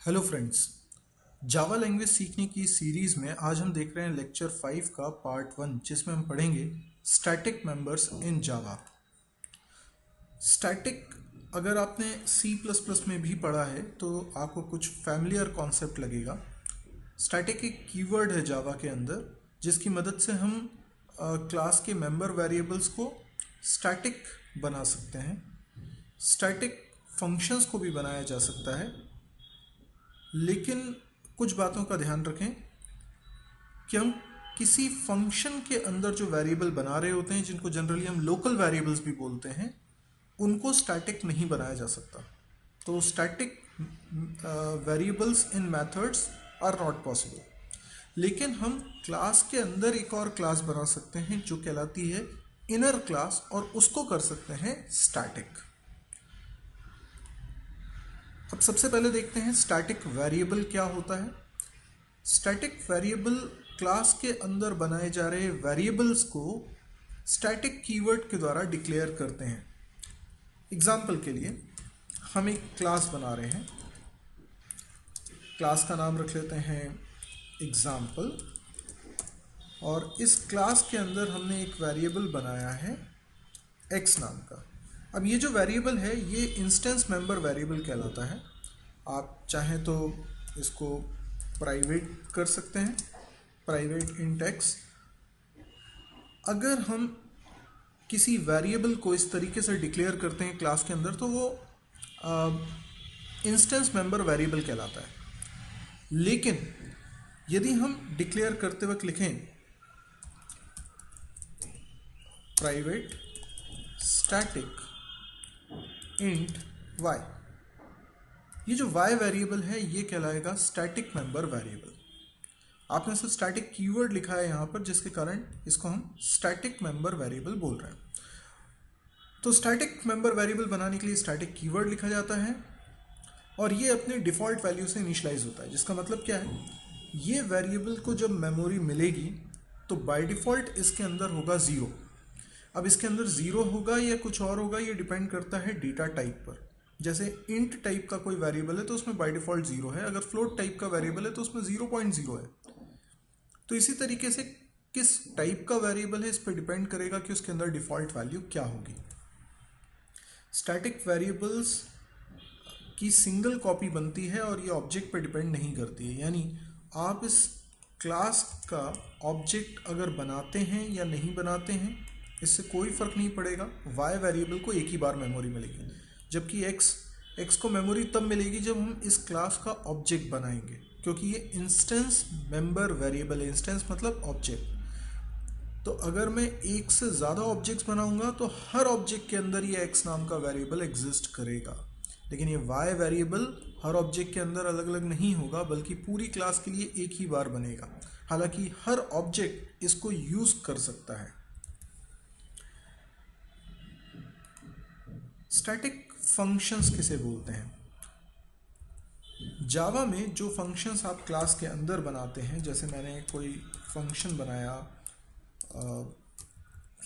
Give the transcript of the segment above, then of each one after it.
Hello friends. Java language सीखने की series में आज हम देख रहे हैं लेक्चर 5 का पार्ट 1, जिसमें हम पढ़ेंगे static members in Java. Static अगर आपने सी प्लस प्लस में भी पढ़ा है तो आपको कुछ फैमिलियर कॉन्सेप्ट लगेगा। स्टैटिक एक कीवर्ड है जावा के अंदर, जिसकी मदद से हम क्लास के मेंबर वेरिएबल्स को स्टैटिक बना सकते हैं। स्टैटिक फंक्शंस को भी बनाया जा सकता है, लेकिन कुछ बातों का ध्यान रखें कि हम किसी फंक्शन के अंदर जो वेरिएबल बना रहे होते हैं, जिनको जनरली हम लोकल वेरिएबल्स भी बोलते हैं, उनको स्टैटिक नहीं बनाया जा सकता। तो static variables in methods are not possible. लेकिन हम क्लास के अंदर एक और क्लास बना सकते हैं जो कहलाती है इनर क्लास, और उसको कर सकते हैं स्टैटिक। अब सबसे पहले देखते हैं स्टैटिक वेरिएबल क्या होता है। स्टैटिक वेरिएबल क्लास के अंदर बनाए जा रहे वेरिएबल्स को स्टैटिक कीवर्ड के द्वारा डिक्लेयर करते हैं। एग्जाम्पल के लिए हम एक क्लास बना रहे हैं, क्लास का नाम रख लेते हैं एग्जाम्पल, और इस क्लास के अंदर हमने एक वेरिएबल बनाया है x नाम का। अब ये जो वेरिएबल है ये इंस्टेंस मेंबर वेरिएबल कहलाता है। आप चाहें तो इसको प्राइवेट कर सकते हैं, प्राइवेट इंट x। अगर हम किसी वेरिएबल को इस तरीके से डिक्लेयर करते हैं क्लास के अंदर, तो वो इंस्टेंस मेंबर वेरिएबल कहलाता है। लेकिन यदि हम डिक्लेयर करते वक्त लिखें प्राइवेट स्टैटिक इंट y, ये जो y वेरिएबल है ये कहलाएगा स्टैटिक मेंबर वेरिएबल। आपने सिर्फ स्टैटिक कीवर्ड लिखा है यहाँ पर, जिसके कारण इसको हम स्टैटिक मेंबर वेरिएबल बोल रहे हैं। तो स्टैटिक मेंबर वेरिएबल बनाने के लिए स्टैटिक कीवर्ड लिखा जाता है, और ये अपने डिफ़ॉल्ट वैल्यू से इनिशियलाइज होता है। जिसका मतलब क्या है, ये वेरिएबल को जब मेमोरी मिलेगी तो बाय डिफ़ॉल्ट इसके अंदर होगा 0। अब इसके अंदर 0 होगा या कुछ और होगा, ये डिपेंड करता है डेटा टाइप पर। जैसे इंट टाइप का कोई वेरिएबल है तो उसमें बाय डिफ़ॉल्ट 0 है, अगर फ्लोट टाइप का वेरिएबल है तो उसमें 0.0 है। तो इसी तरीके से किस टाइप का वेरिएबल है इस पर डिपेंड करेगा कि उसके अंदर डिफ़ॉल्ट वैल्यू क्या होगी। स्टैटिक वेरिएबल्स की सिंगल कॉपी बनती है और ये ऑब्जेक्ट पर डिपेंड नहीं करती है। यानी आप इस क्लास का ऑब्जेक्ट अगर बनाते हैं या नहीं बनाते हैं, इससे कोई फ़र्क नहीं पड़ेगा। y वेरिएबल को एक ही बार मेमोरी मिलेगी, जबकि x को मेमोरी तब मिलेगी जब हम इस क्लास का ऑब्जेक्ट बनाएंगे, क्योंकि ये इंस्टेंस मेंबर वेरिएबल है। इंस्टेंस मतलब ऑब्जेक्ट। तो अगर मैं एक से ज़्यादा ऑब्जेक्ट्स बनाऊंगा तो हर ऑब्जेक्ट के अंदर ये x नाम का वेरिएबल एग्जिस्ट करेगा। लेकिन ये y वेरिएबल हर ऑब्जेक्ट के अंदर अलग अलग नहीं होगा, बल्कि पूरी क्लास के लिए एक ही बार बनेगा। हालांकि हर ऑब्जेक्ट इसको यूज़ कर सकता है। स्टैटिक फंक्शंस किसे बोलते हैं? जावा में जो फंक्शंस आप क्लास के अंदर बनाते हैं, जैसे मैंने कोई फंक्शन बनाया,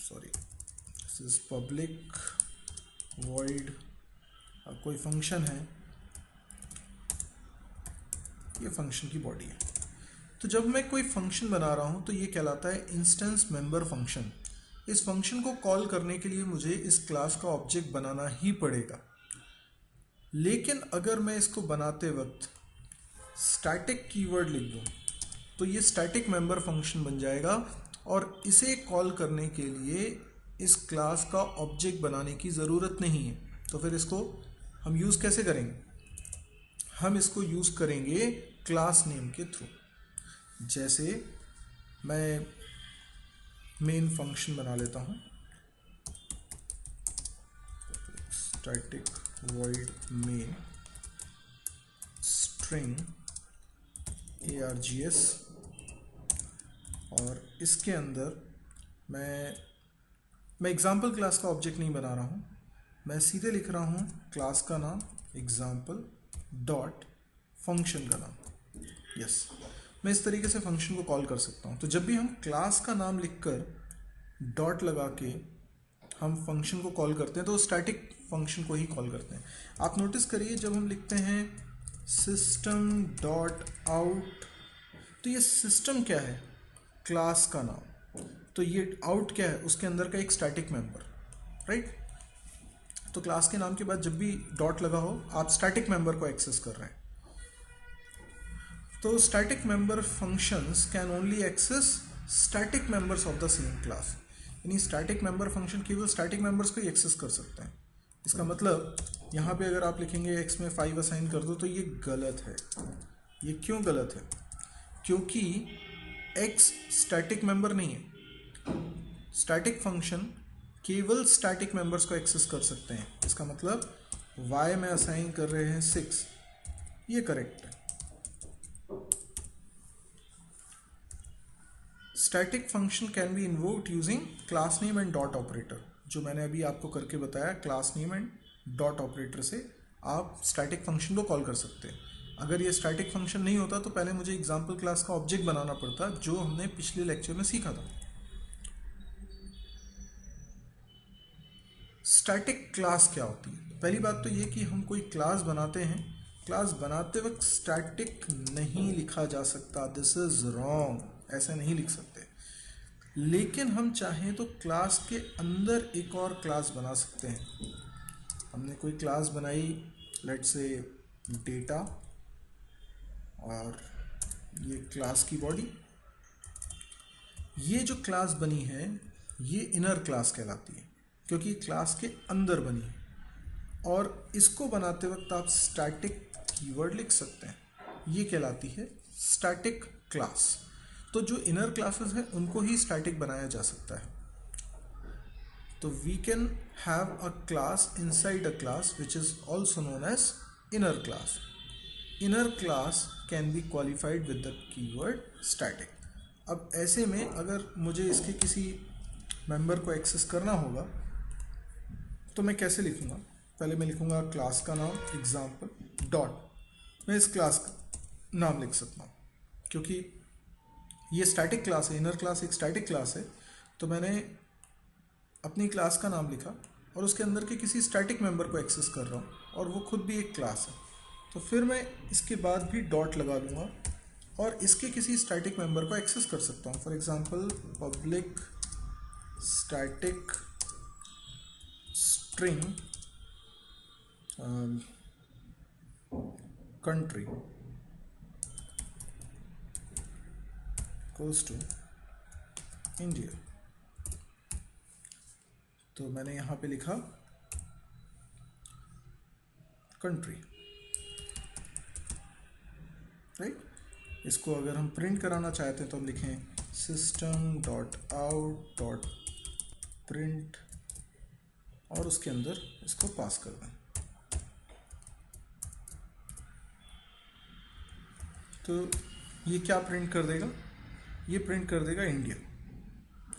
दिस इज पब्लिक वॉइड, कोई फंक्शन है, ये फंक्शन की बॉडी है। तो जब मैं कोई फंक्शन बना रहा हूँ तो ये कहलाता है इंस्टेंस मेंबर फंक्शन। इस फंक्शन को कॉल करने के लिए मुझे इस क्लास का ऑब्जेक्ट बनाना ही पड़ेगा। लेकिन अगर मैं इसको बनाते वक्त स्टैटिक कीवर्ड लिख दूँ तो ये स्टैटिक मेंबर फंक्शन बन जाएगा, और इसे कॉल करने के लिए इस क्लास का ऑब्जेक्ट बनाने की ज़रूरत नहीं है। तो फिर इसको हम यूज़ कैसे करेंगे? हम इसको यूज़ करेंगे क्लास नेम के थ्रू। जैसे मैं मेन फंक्शन बना लेता हूँ, static void main string args, और इसके अंदर मैं एग्जाम्पल क्लास का ऑब्जेक्ट नहीं बना रहा हूँ, मैं सीधे लिख रहा हूँ क्लास का नाम एग्जाम्पल डॉट फंक्शन का नाम। यस, मैं इस तरीके से फंक्शन को कॉल कर सकता हूँ। तो जब भी हम क्लास का नाम लिखकर डॉट लगा के हम फंक्शन को कॉल करते हैं तो स्टैटिक फंक्शन को ही कॉल करते हैं। आप नोटिस करिए, जब हम लिखते हैं सिस्टम डॉट आउट, तो ये सिस्टम क्या है? क्लास का नाम। तो ये आउट क्या है? उसके अंदर का एक स्टैटिक मेंबर, राइट। तो क्लास के नाम के बाद जब भी डॉट लगा हो आप स्टैटिक मेंबर को एक्सेस कर रहे हैं। तो static member functions can only access static members of the same class, यानी स्टैटिक मेंबर फंक्शन केवल स्टैटिक मेंबर्स को ही एक्सेस कर सकते हैं। इसका मतलब यहाँ पे अगर आप लिखेंगे x में 5 असाइन कर दो, तो ये गलत है। ये क्यों गलत है? क्योंकि x स्टैटिक मेंबर नहीं है। स्टैटिक फंक्शन केवल स्टैटिक मेंबर्स को एक्सेस कर सकते हैं। इसका मतलब y में असाइन कर रहे हैं 6, ये करेक्ट है। Static function can be invoked using class name and dot operator, जो मैंने अभी आपको करके बताया। Class name and dot operator से आप स्टैटिक फंक्शन को कॉल कर सकते हैं। अगर ये स्टैटिक फंक्शन नहीं होता तो पहले मुझे एग्जाम्पल क्लास का ऑब्जेक्ट बनाना पड़ता, जो हमने पिछले लेक्चर में सीखा था। स्टैटिक क्लास क्या होती है? पहली बात तो ये कि हम कोई क्लास बनाते हैं, क्लास बनाते वक्त स्टैटिक नहीं लिखा जा सकता। दिस इज रॉन्ग, ऐसे नहीं लिख सकते। लेकिन हम चाहें तो क्लास के अंदर एक और क्लास बना सकते हैं। हमने कोई क्लास बनाई, लेट्स से डेटा, और ये क्लास की बॉडी। ये जो क्लास बनी है ये इनर क्लास कहलाती है, क्योंकि क्लास के अंदर बनी है। और इसको बनाते वक्त आप स्टैटिक कीवर्ड लिख सकते हैं, ये कहलाती है स्टैटिक क्लास। तो जो इनर क्लासेस हैं उनको ही स्टैटिक बनाया जा सकता है। तो we can have a class inside a class which is also known as inner class. Inner class can be qualified with the keyword static. अब ऐसे में अगर मुझे इसके किसी मेंबर को एक्सेस करना होगा तो मैं कैसे लिखूंगा? पहले मैं लिखूंगा क्लास का नाम एग्जाम्पल डॉट, मैं इस क्लास का नाम लिख सकता हूँ, क्योंकि ये स्टैटिक क्लास है। इनर क्लास एक स्टैटिक क्लास है। तो मैंने अपनी क्लास का नाम लिखा और उसके अंदर के किसी स्टैटिक मेंबर को एक्सेस कर रहा हूँ, और वो खुद भी एक क्लास है। तो फिर मैं इसके बाद भी डॉट लगा लूँगा और इसके किसी स्टैटिक मेंबर को एक्सेस कर सकता हूँ। For example public static string country equals to India. तो मैंने यहाँ पे लिखा कंट्री, राइट। इसको अगर हम प्रिंट कराना चाहते हैं तो हम लिखें system dot out dot print और उसके अंदर इसको पास कर दें। तो ये क्या प्रिंट कर देगा? ये प्रिंट कर देगा इंडिया,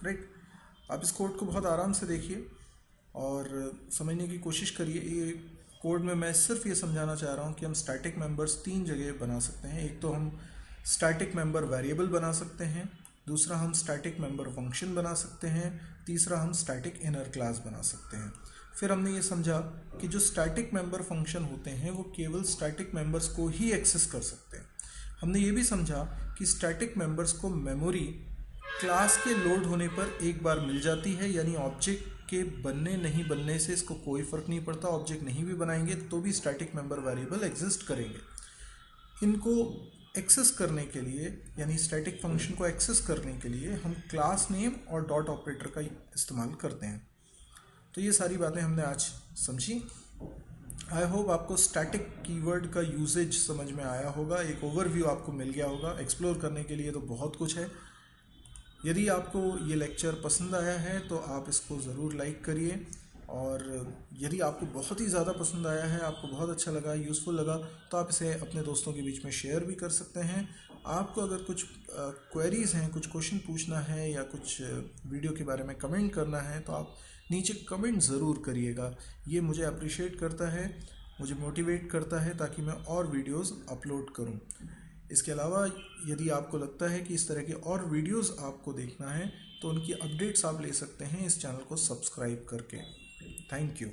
राइट। आप इस कोड को बहुत आराम से देखिए और समझने की कोशिश करिए। ये कोड में मैं सिर्फ ये समझाना चाह रहा हूँ कि हम स्टैटिक मेंबर्स 3 जगह बना सकते हैं। एक तो हम स्टैटिक मेंबर वेरिएबल बना सकते हैं, दूसरा हम स्टैटिक मेंबर फंक्शन बना सकते हैं, तीसरा हम स्टैटिक इनर क्लास बना सकते हैं। फिर हमने ये समझा कि जो स्टैटिक मेंबर फंक्शन होते हैं वो केवल स्टैटिक मेंबर्स को ही एक्सेस कर सकते हैं। हमने ये भी समझा कि स्टैटिक मेंबर्स को मेमोरी क्लास के लोड होने पर एक बार मिल जाती है, यानी ऑब्जेक्ट के बनने नहीं बनने से इसको कोई फ़र्क नहीं पड़ता। ऑब्जेक्ट नहीं भी बनाएंगे तो भी स्टैटिक मेंबर वेरिएबल एग्जिस्ट करेंगे। इनको एक्सेस करने के लिए, यानी स्टैटिक फंक्शन को एक्सेस करने के लिए हम क्लास नेम और डॉट ऑपरेटर का इस्तेमाल करते हैं। तो ये सारी बातें हमने आज समझी। आई होप आपको स्टैटिक कीवर्ड का यूजेज समझ में आया होगा, एक ओवरव्यू आपको मिल गया होगा। एक्सप्लोर करने के लिए तो बहुत कुछ है। यदि आपको ये लेक्चर पसंद आया है तो आप इसको ज़रूर लाइक करिए, और यदि आपको बहुत ही ज़्यादा पसंद आया है, आपको बहुत अच्छा लगा, यूज़फुल लगा, तो आप इसे अपने दोस्तों के बीच में शेयर भी कर सकते हैं। आपको अगर कुछ क्वेरीज़ हैं, कुछ क्वेश्चन पूछना है या कुछ वीडियो के बारे में कमेंट करना है तो आप नीचे कमेंट ज़रूर करिएगा। ये मुझे अप्रिशिएट करता है, मुझे मोटिवेट करता है ताकि मैं और वीडियोज़ अपलोड करूँ। इसके अलावा यदि आपको लगता है कि इस तरह के और वीडियोज़ आपको देखना है तो उनकी अपडेट्स आप ले सकते हैं इस चैनल को सब्सक्राइब करके। Thank you.